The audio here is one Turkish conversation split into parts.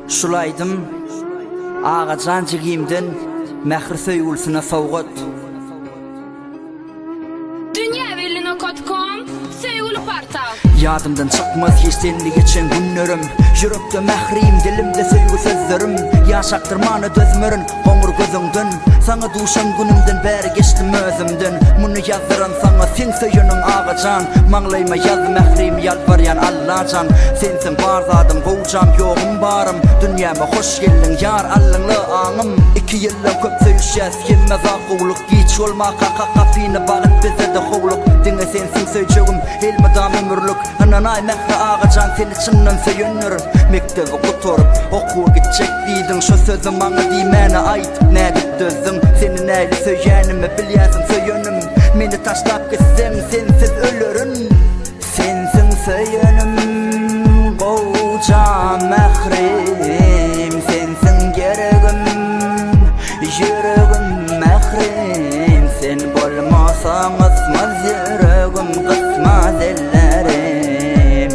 Şulaydım ağacan jigimden mähir söýgülsüne sowgat. Dünýäwelline.com söýgüli portal. Yadımdan çıkmaz hiçtenli geçen günlerim. Yürekde mehrim, dilimde söýgü sözlerim. Yaşaktırmany dözmerin goňur gözüňden. Sana duşan günümden bäri geçdim özümden. Muny yazdyran sana sen söýüniň ağacan. Maňlaýma yaz mehrim ýalbarýan Allahan. Sensiň bar zadym gowjam ýogum barym. Dünýäme hoş geldin ýar allyňly aňym. 2 ýyllar köp söýüşýäs ýemmez aquluk. Giç bolmak hakakatyny bagyt bize de howluk. Diňe sensiň söýjegim elmedam ömürlük. Ananay mehri ağacan seni çyndan söýünür. Mektebe guturup okuwa gitjek diýdiň şo sözüm maňa diýmäne aýt. Näde dözdüm seni näle söýänimi bilýärsiň söýünim. Meni taşlap gitseň sensiz ölürün. Sensiň söýünim gowjam mehrim. Sensiň geregim yüregim mehrim. Sen bolmasaň ysmaz yüregim gysmaz ellerim.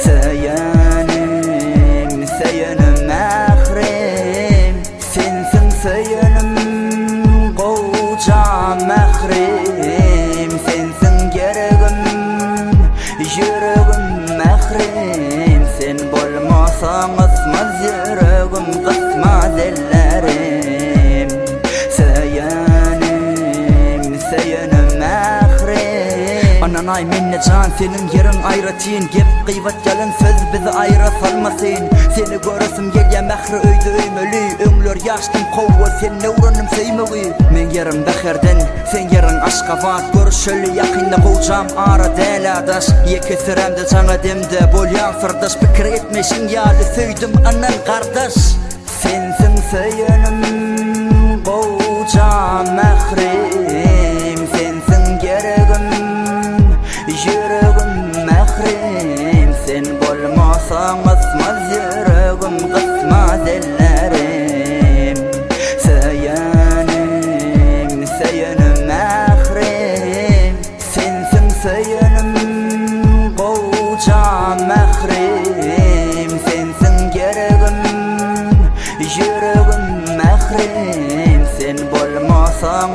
Söýünim mehrim. Sensiň söýünim gowjam mehrim. Sensiň geregim yüregim mehrim. Sen bolmasaň ysmaz yüregim gysmaz ellerim. Söýünim mehrim. Ananay minne can senin yerin aýratyn. Gep gıýbat ýalyn söz bizi aýra salmasyn. Seni göresim gelýär mehri öýde öýmeli. Öňler ýaşdym kowwa sen newrenim söýmegi. Men yerim Bäherden sen yerin Aşgabat. Görüşeli ýakynda gowjam ara däl adaş. Ýekesiremde jaňa demde bolýan sırdaş. Pikir etmeşiň ýaly söýdüm anan gardaş. Sensiň söýünim gowjam mehrim. Sensiň geregim yüregim mehrim. Sen bolmasaň ysmaz yüregim gysmaz ellerim. Söýünim mehrim. Sensiň söýünim gowjam mehrim. Sensiň geregim yüregim mehrim. Sen bolmasaň